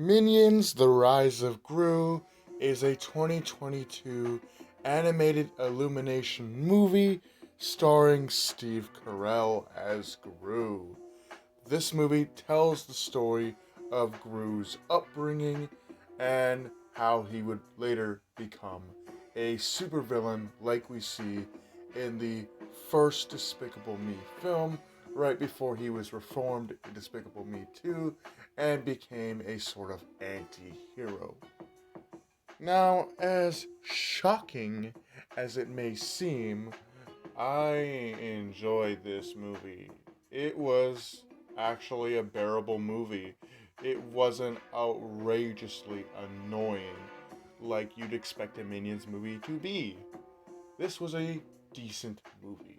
Minions: The Rise of Gru is a 2022 animated illumination movie starring Steve Carell as Gru. This movie tells the story of Gru's upbringing and how he would later become a supervillain like we see in the first Despicable Me film, right before he was reformed in Despicable Me 2 and became a sort of anti hero. Now, as shocking as it may seem, I enjoyed this movie. It was actually a bearable movie. It wasn't outrageously annoying like you'd expect a Minions movie to be. This was a decent movie.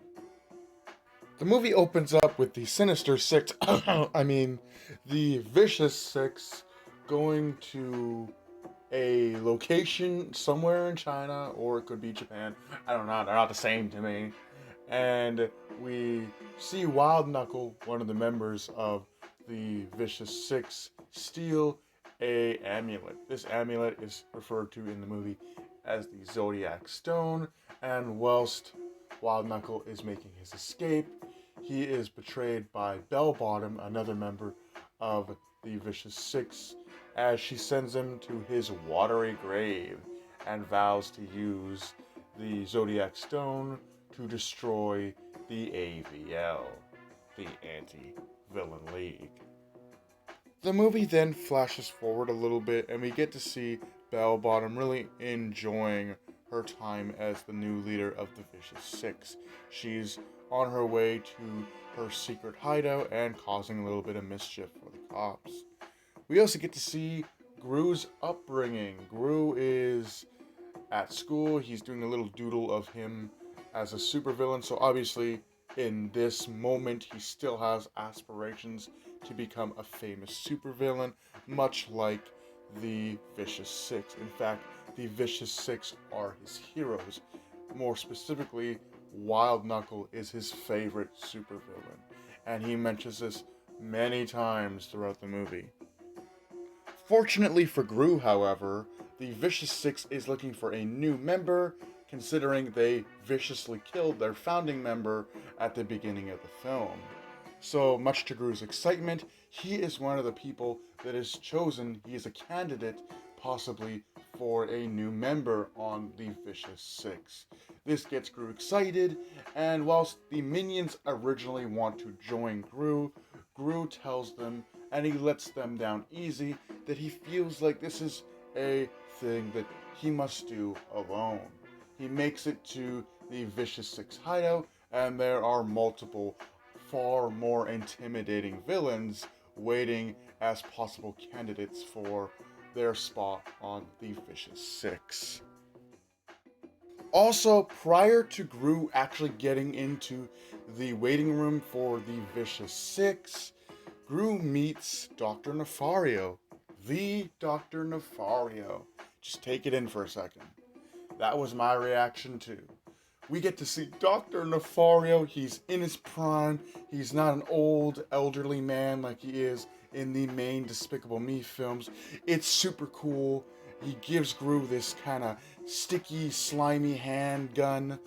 The movie opens up with the Sinister Six, the Vicious Six, going to a location somewhere in China, or it could be Japan. I don't know, they're not the same to me. And we see Wild Knuckle, one of the members of the Vicious Six, steal a amulet. This amulet is referred to in the movie as the Zodiac Stone, and whilst Wild Knuckle is making his escape, he is betrayed by Bell Bottom, another member of the Vicious Six, as she sends him to his watery grave and vows to use the Zodiac Stone to destroy the AVL, the Anti-Villain League. The movie then flashes forward a little bit, and we get to see Bell Bottom really enjoying her time as the new leader of the Vicious Six. She's on her way to her secret hideout and causing a little bit of mischief for the cops. We also get to see Gru's upbringing. Gru is at school. He's doing a little doodle of him as a supervillain. So obviously, in this moment, he still has aspirations to become a famous supervillain, much like the Vicious Six. In fact, the Vicious Six are his heroes. More specifically, Wild Knuckle is his favorite supervillain, and he mentions this many times throughout the movie. Fortunately for Gru, however, the Vicious Six is looking for a new member, considering they viciously killed their founding member at the beginning of the film. So, much to Gru's excitement, he is one of the people that is chosen. He is a candidate, possibly, for a new member on the Vicious Six. This gets Gru excited, and whilst the minions originally want to join Gru, Gru tells them, and he lets them down easy, that he feels like this is a thing that he must do alone. He makes it to the Vicious Six hideout, and there are multiple, far more intimidating villains waiting as possible candidates for their spot on the Vicious Six. Also, prior to Gru actually getting into the waiting room for the Vicious Six, Gru meets Dr. Nefario. The Dr. Nefario. Just take it in for a second. That was my reaction too. We get to see Dr. Nefario. He's in his prime. He's not an old, elderly man like he is in the main Despicable Me films. It's super cool. He gives Gru this kind of sticky, slimy handgun,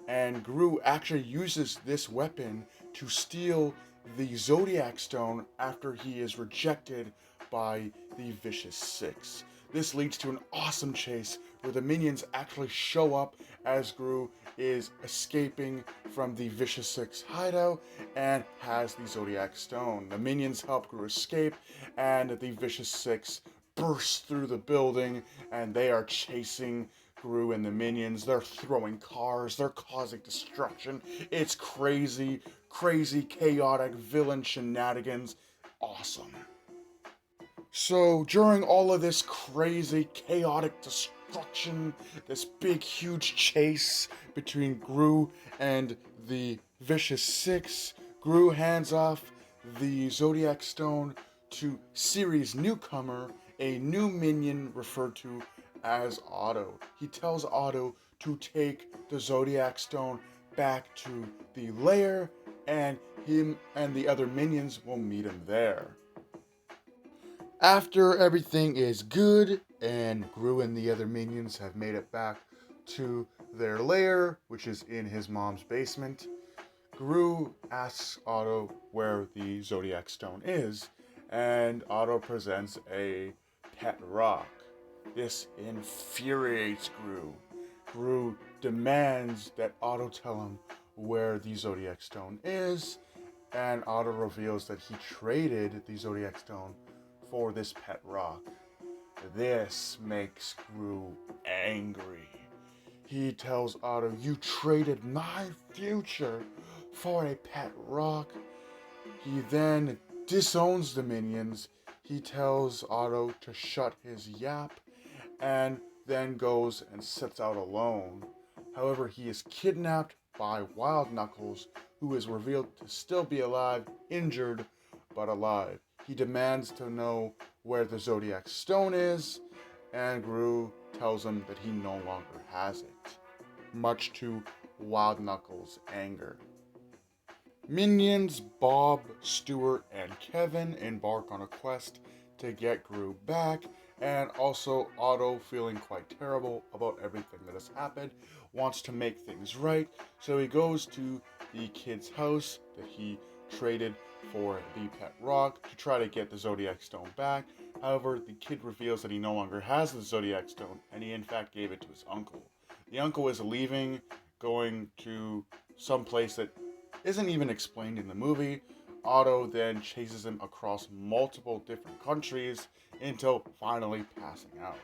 and Gru actually uses this weapon to steal the Zodiac Stone after he is rejected by the Vicious Six. This leads to an awesome chase where the minions actually show up as Gru is escaping from the Vicious Six hideout and has the Zodiac Stone. The minions help Gru escape, and the Vicious Six burst through the building, and they are chasing Gru and the minions. They're throwing cars, they're causing destruction. It's crazy, chaotic villain shenanigans. Awesome. So during all of this crazy, chaotic destruction, this big, huge chase between Gru and the Vicious Six, Gru hands off the Zodiac Stone to series newcomer, a new minion referred to as Otto. He tells Otto to take the Zodiac Stone back to the lair, and him and the other minions will meet him there. After everything is good and Gru and the other minions have made it back to their lair, which is in his mom's basement, Gru asks Otto where the Zodiac Stone is, and Otto presents a pet rock. This infuriates Gru. Gru demands that Otto tell him where the Zodiac Stone is, and Otto reveals that he traded the Zodiac Stone for this pet rock. This makes Gru angry. He tells Otto, "You traded my future for a pet rock." He then disowns the minions. He tells Otto to shut his yap and then goes and sets out alone. However, he is kidnapped by Wild Knuckles, who is revealed to still be alive, injured, but alive. He demands to know where the Zodiac Stone is, and Gru tells him that he no longer has it, much to Wild Knuckles' anger. Minions Bob, Stuart, and Kevin embark on a quest to get Gru back, and also Otto, feeling quite terrible about everything that has happened, wants to make things right, so he goes to the kid's house that he traded for the pet rock to try to get the Zodiac Stone back. However, the kid reveals that he no longer has the Zodiac Stone, and he in fact gave it to his uncle. The uncle is leaving, going to some place that isn't even explained in the movie. Otto then chases him across multiple different countries until finally passing out.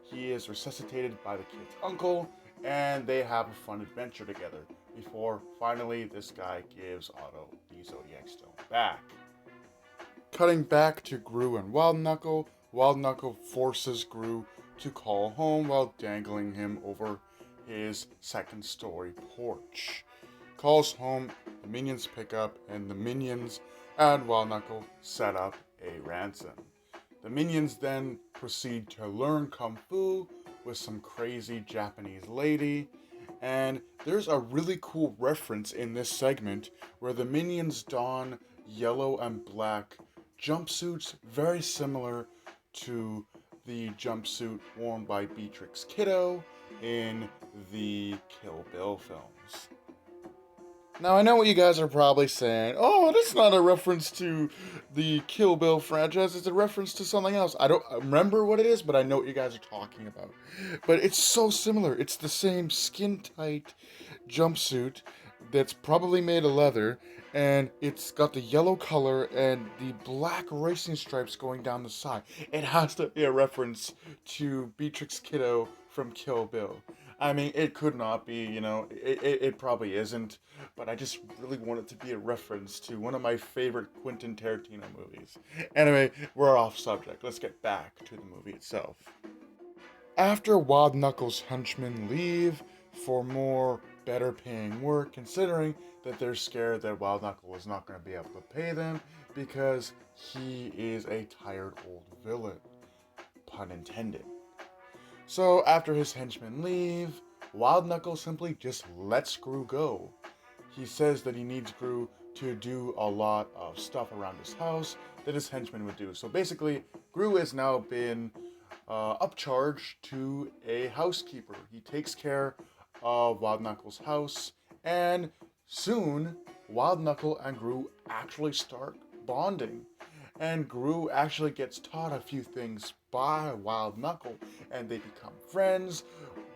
He is resuscitated by the kid's uncle, and they have a fun adventure together before finally this guy gives Otto the Zodiac Stone back. Cutting back to Gru and Wild Knuckle forces Gru to call home while dangling him over his second story porch. Calls home, the minions pick up, and the minions and Wild Knuckle set up a ransom. The minions then proceed to learn Kung Fu with some crazy Japanese lady, and there's a really cool reference in this segment where the minions don yellow and black jumpsuits very similar to the jumpsuit worn by Beatrix Kiddo in the Kill Bill films. Now, I know what you guys are probably saying. Oh, that's not a reference to the Kill Bill franchise. It's a reference to something else. I don't remember what it is, but I know what you guys are talking about. But it's so similar. It's the same skin tight jumpsuit that's probably made of leather, and it's got the yellow color and the black racing stripes going down the side. It has to be a reference to Beatrix Kiddo from Kill Bill. I mean, it could not be, it probably isn't, but I just really want it to be a reference to one of my favorite Quentin Tarantino movies. Anyway, we're off subject. Let's get back to the movie itself. After Wild Knuckles' henchmen leave for more better paying work, considering that they're scared that Wild Knuckle is not going to be able to pay them because he is a tired old villain. Pun intended. So after his henchmen leave, Wild Knuckles simply just lets Gru go. He says that he needs Gru to do a lot of stuff around his house that his henchmen would do. So basically, Gru has now been upcharged to a housekeeper. He takes care of Wild Knuckles' house, and soon Wild Knuckle and Gru actually start bonding. And Gru actually gets taught a few things by Wild Knuckle, and they become friends.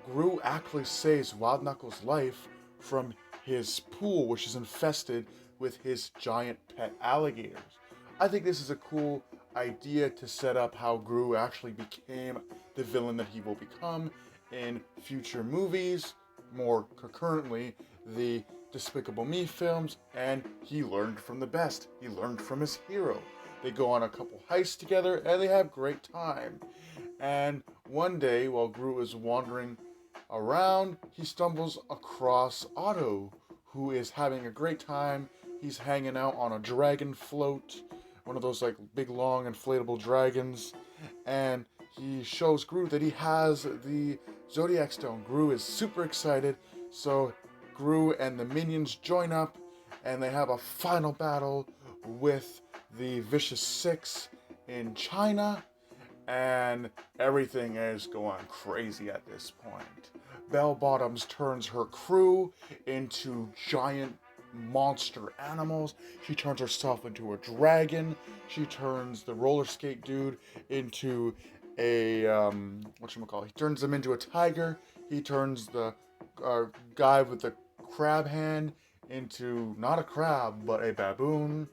Gru actually saves Wild Knuckle's life from his pool, which is infested with his giant pet alligators. I think this is a cool idea to set up how Gru actually became the villain that he will become in future movies, more concurrently, the Despicable Me films, and he learned from the best. He learned from his hero. They go on a couple heists together, and they have great time. And one day, while Gru is wandering around, he stumbles across Otto, who is having a great time. He's hanging out on a dragon float, one of those like big long inflatable dragons, and he shows Gru that he has the Zodiac Stone. Gru is super excited, so Gru and the minions join up, and they have a final battle with the Vicious Six in China, and everything is going crazy at this point. Bell Bottoms turns her crew into giant monster animals. She turns herself into a dragon. She turns the roller skate dude into a whatchamacallit. He turns him into a tiger. He turns the guy with the crab hand into not a crab but a baboon.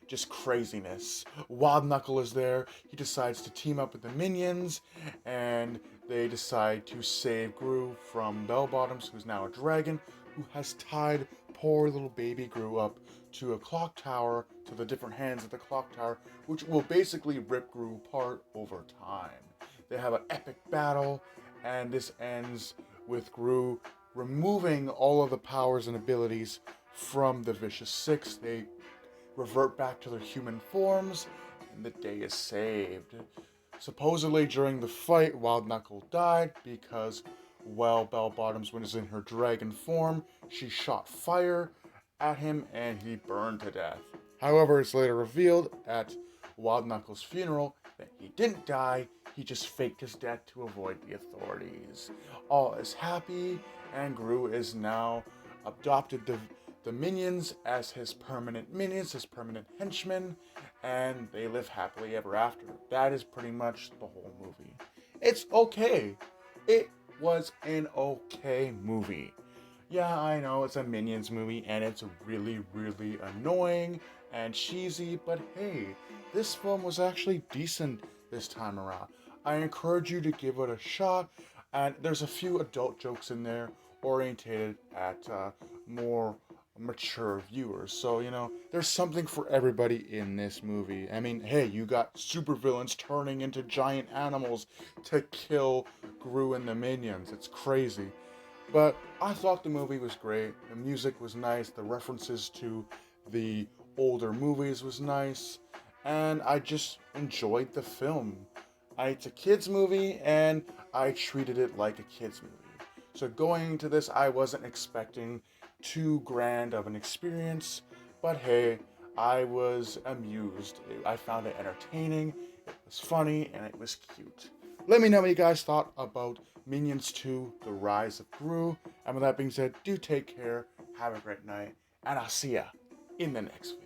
Just craziness. Wild Knuckle is there. He decides to team up with the minions, and they decide to save Gru from Bell Bottoms, who's now a dragon, who has tied poor little baby Gru up to a clock tower, to the different hands of the clock tower, which will basically rip Gru apart over time. They have an epic battle, and this ends with Gru removing all of the powers and abilities from the Vicious Six. They revert back to their human forms, and the day is saved. Supposedly, during the fight, Wild Knuckle died because, while Bell Bottoms was in her dragon form, she shot fire at him and he burned to death. However, it's later revealed at Wild Knuckle's funeral that he didn't die, he just faked his death to avoid the authorities. All is happy, and Gru is now adopted the minions as his permanent minions, his permanent henchmen, and they live happily ever after. That is pretty much the whole movie. It's okay. It was an okay movie. Yeah, I know it's a Minions movie and it's really, really annoying and cheesy, but hey, this film was actually decent this time around. I encourage you to give it a shot, and there's a few adult jokes in there orientated at more mature viewers. So, there's something for everybody in this movie. I mean, hey, you got supervillains turning into giant animals to kill Gru and the minions. It's crazy. But I thought the movie was great. The music was nice. The references to the older movies was nice. And I just enjoyed the film. It's a kid's movie, and I treated it like a kid's movie. So going into this, I wasn't expecting too grand of an experience, but hey, I was amused. I found it entertaining, it was funny, and it was cute. Let me know what you guys thought about Minions 2, The Rise of Gru. And with that being said, do take care, have a great night, and I'll see ya in the next video.